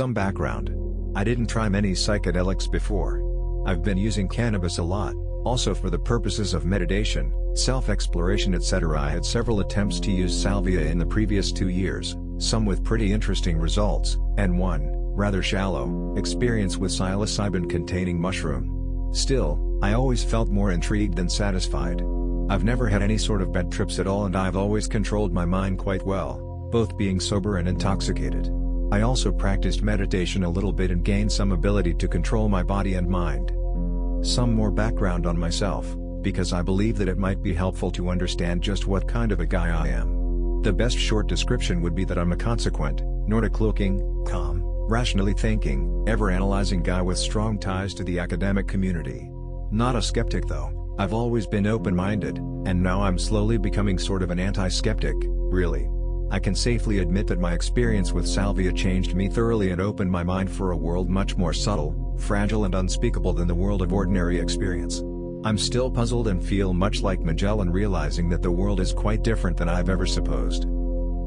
Some background. I didn't try many psychedelics before. I've been using cannabis a lot, also for the purposes of meditation, self-exploration etc. I had several attempts to use salvia in the previous 2 years, some with pretty interesting results, and one, rather shallow, experience with psilocybin-containing mushroom. Still, I always felt more intrigued than satisfied. I've never had any sort of bad trips at all and I've always controlled my mind quite well, both being sober and intoxicated. I also practiced meditation a little bit and gained some ability to control my body and mind. Some more background on myself, because I believe that it might be helpful to understand just what kind of a guy I am. The best short description would be that I'm a consequent, Nordic-looking, calm, rationally thinking, ever-analyzing guy with strong ties to the academic community. Not a skeptic though. I've always been open-minded, and now I'm slowly becoming sort of an anti-skeptic, really. I can safely admit that my experience with salvia changed me thoroughly and opened my mind for a world much more subtle, fragile and unspeakable than the world of ordinary experience. I'm still puzzled and feel much like Magellan realizing that the world is quite different than I've ever supposed.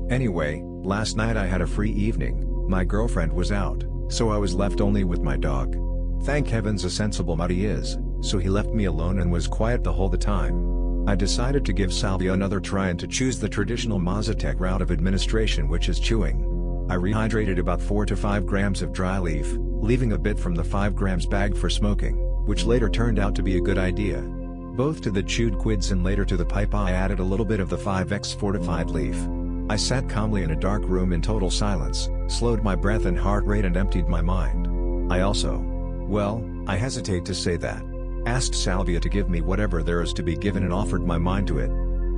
Anyway, last night I had a free evening, my girlfriend was out, so I was left only with my dog. Thank heavens a sensible mutt he is, so he left me alone and was quiet the whole time. I decided to give salvia another try and to choose the traditional Mazatec route of administration, which is chewing. I rehydrated about 4 to 5 grams of dry leaf, leaving a bit from the 5 grams bag for smoking, which later turned out to be a good idea. Both to the chewed quids and later to the pipe I added a little bit of the 5x fortified leaf. I sat calmly in a dark room in total silence, slowed my breath and heart rate and emptied my mind. I also, well, I hesitate to say that, asked salvia to give me whatever there is to be given and offered my mind to it.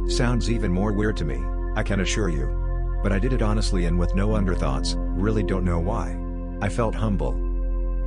Sounds even more weird to me, I can assure you. But I did it honestly and with no underthoughts, really don't know why. I felt humble.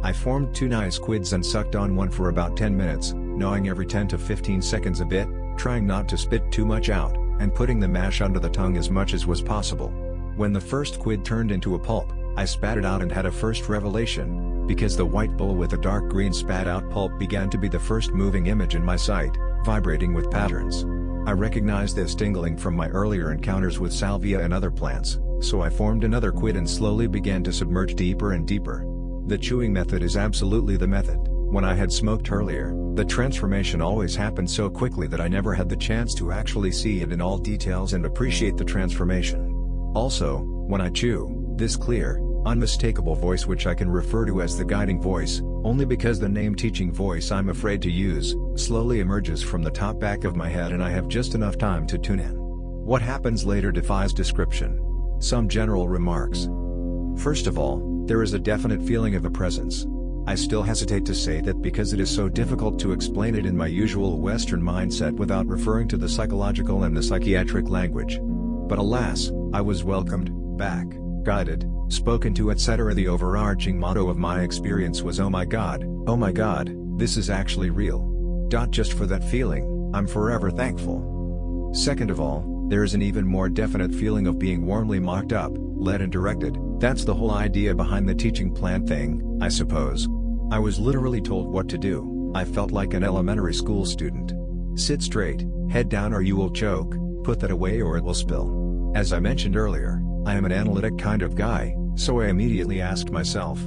I formed 2 nice quids and sucked on one for about 10 minutes, gnawing every 10 to 15 seconds a bit, trying not to spit too much out, and putting the mash under the tongue as much as was possible. When the first quid turned into a pulp, I spat it out and had a first revelation, because the white bowl with the dark green spat out pulp began to be the first moving image in my sight, vibrating with patterns. I recognized this tingling from my earlier encounters with salvia and other plants, so I formed another quid and slowly began to submerge deeper and deeper. The chewing method is absolutely the method. When I had smoked earlier, the transformation always happened so quickly that I never had the chance to actually see it in all details and appreciate the transformation. Also, when I chew, this clear, unmistakable voice which I can refer to as the guiding voice, only because the name teaching voice I'm afraid to use, slowly emerges from the top back of my head and I have just enough time to tune in. What happens later defies description. Some general remarks. First of all, there is a definite feeling of a presence. I still hesitate to say that because it is so difficult to explain it in my usual Western mindset without referring to the psychological and the psychiatric language. But alas, I was welcomed back, guided, spoken to etc. The overarching motto of my experience was oh my god, this is actually real. Just for that feeling, I'm forever thankful. Second of all, there is an even more definite feeling of being warmly mocked up, led and directed. That's the whole idea behind the teaching plant thing, I suppose. I was literally told what to do. I felt like an elementary school student. Sit straight, head down or you will choke, put that away or it will spill. As I mentioned earlier, I am an analytic kind of guy, so I immediately asked myself,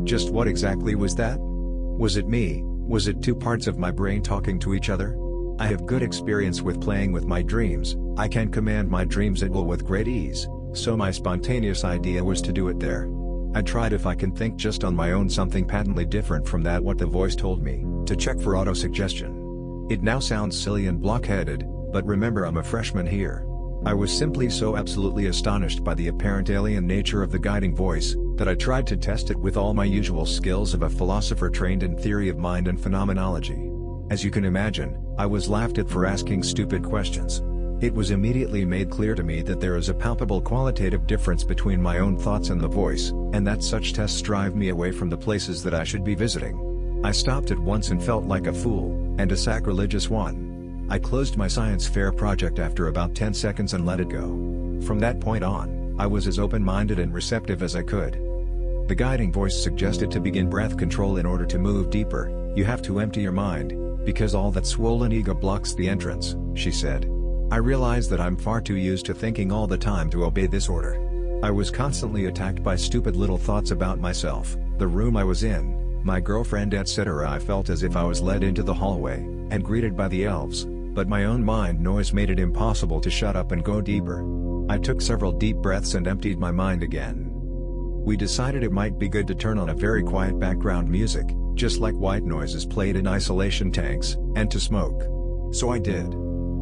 just what exactly was that? Was it me? Was it 2 parts of my brain talking to each other? I have good experience with playing with my dreams. I can command my dreams at will with great ease, so my spontaneous idea was to do it there. I tried if I can think just on my own something patently different from that what the voice told me, to check for auto-suggestion. It now sounds silly and blockheaded, but remember I'm a freshman here. I was simply so absolutely astonished by the apparent alien nature of the guiding voice, that I tried to test it with all my usual skills of a philosopher trained in theory of mind and phenomenology. As you can imagine, I was laughed at for asking stupid questions. It was immediately made clear to me that there is a palpable qualitative difference between my own thoughts and the voice, and that such tests drive me away from the places that I should be visiting. I stopped at once and felt like a fool, and a sacrilegious one. I closed my science fair project after about 10 seconds and let it go. From that point on, I was as open-minded and receptive as I could. The guiding voice suggested to begin breath control in order to move deeper. You have to empty your mind, because all that swollen ego blocks the entrance, she said. I realize that I'm far too used to thinking all the time to obey this order. I was constantly attacked by stupid little thoughts about myself, the room I was in, my girlfriend, etc. I felt as if I was led into the hallway, and greeted by the elves, but my own mind noise made it impossible to shut up and go deeper. I took several deep breaths and emptied my mind again. We decided it might be good to turn on a very quiet background music, just like white noises played in isolation tanks, and to smoke. So I did.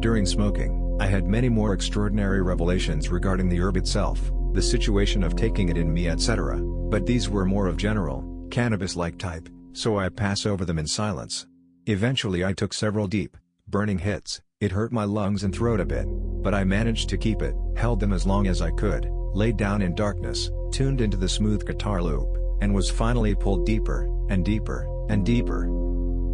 During smoking, I had many more extraordinary revelations regarding the herb itself, the situation of taking it in me, etc., but these were more of general, cannabis-like type, so I pass over them in silence. Eventually I took several deep, burning hits. It hurt my lungs and throat a bit, but I managed to keep it, held them as long as I could, laid down in darkness, tuned into the smooth guitar loop, and was finally pulled deeper, and deeper, and deeper.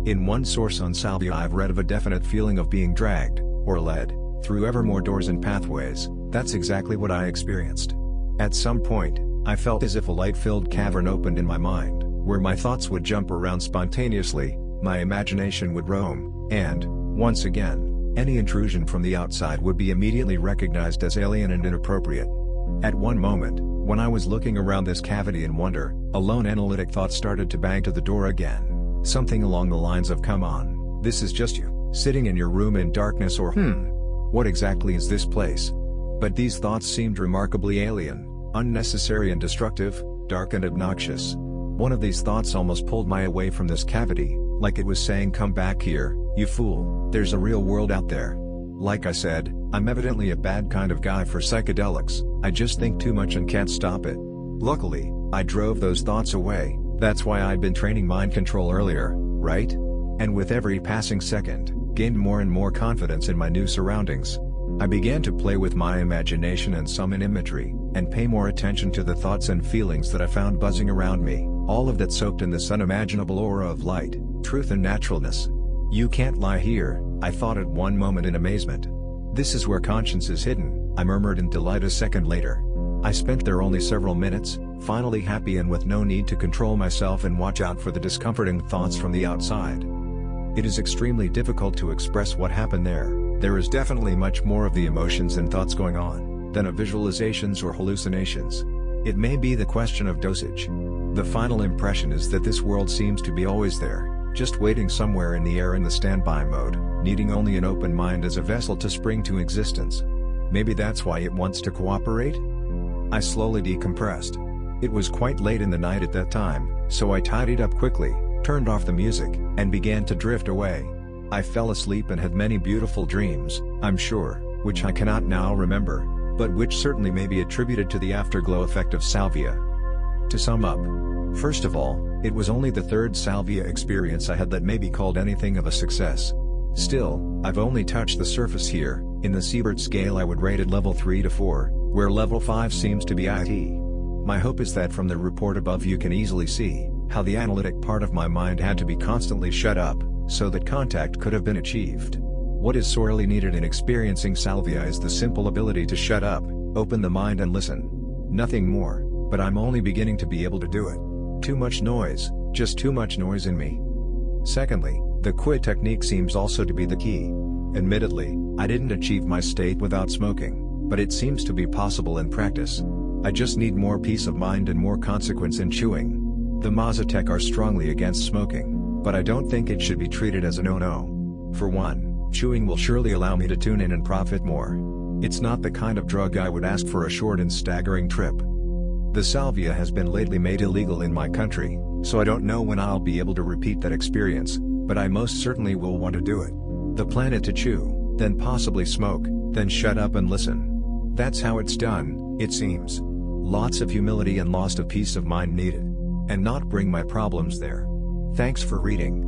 In one source on Salvia I've read of a definite feeling of being dragged, or led, through ever more doors and pathways. That's exactly what I experienced. At some point, I felt as if a light-filled cavern opened in my mind, where my thoughts would jump around spontaneously, my imagination would roam, and, once again, any intrusion from the outside would be immediately recognized as alien and inappropriate. At one moment, when I was looking around this cavity in wonder, a lone analytic thought started to bang to the door again, something along the lines of, "Come on, this is just you, sitting in your room in darkness," or "What exactly is this place?" But these thoughts seemed remarkably alien, unnecessary and destructive, dark and obnoxious. One of these thoughts almost pulled me away from this cavity, like it was saying, "Come back here, you fool, there's a real world out there." Like I said, I'm evidently a bad kind of guy for psychedelics, I just think too much and can't stop it. Luckily, I drove those thoughts away. That's why I'd been training mind control earlier, right? And with every passing second, gained more and more confidence in my new surroundings. I began to play with my imagination and summon imagery, and pay more attention to the thoughts and feelings that I found buzzing around me, all of that soaked in this unimaginable aura of light, truth and naturalness. "You can't lie here," I thought at one moment in amazement. "This is where conscience is hidden," I murmured in delight a second later. I spent there only several minutes, finally happy and with no need to control myself and watch out for the discomforting thoughts from the outside. It is extremely difficult to express what happened there. There is definitely much more of the emotions and thoughts going on, than of visualizations or hallucinations. It may be the question of dosage. The final impression is that this world seems to be always there, just waiting somewhere in the air in the standby mode, needing only an open mind as a vessel to spring to existence. Maybe that's why it wants to cooperate? I slowly decompressed. It was quite late in the night at that time, so I tidied up quickly, turned off the music, and began to drift away. I fell asleep and had many beautiful dreams, I'm sure, which I cannot now remember, but which certainly may be attributed to the afterglow effect of salvia. To sum up, first of all, it was only the third salvia experience I had that may be called anything of a success. Still, I've only touched the surface here. In the Siebert scale I would rate it level 3 to 4, where level 5 seems to be IT. My hope is that from the report above you can easily see how the analytic part of my mind had to be constantly shut up, so that contact could have been achieved. What is sorely needed in experiencing salvia is the simple ability to shut up, open the mind and listen. Nothing more, but I'm only beginning to be able to do it. Too much noise, just too much noise in me. Secondly, the quit technique seems also to be the key. Admittedly, I didn't achieve my state without smoking, but it seems to be possible in practice. I just need more peace of mind and more consequence in chewing. The Mazatec are strongly against smoking, but I don't think it should be treated as a no-no. For one, chewing will surely allow me to tune in and profit more. It's not the kind of drug I would ask for a short and staggering trip. The salvia has been lately made illegal in my country, so I don't know when I'll be able to repeat that experience, but I most certainly will want to do it. The plan is to chew, then possibly smoke, then shut up and listen. That's how it's done, it seems. Lots of humility and loss of peace of mind needed. And not bring my problems there. Thanks for reading.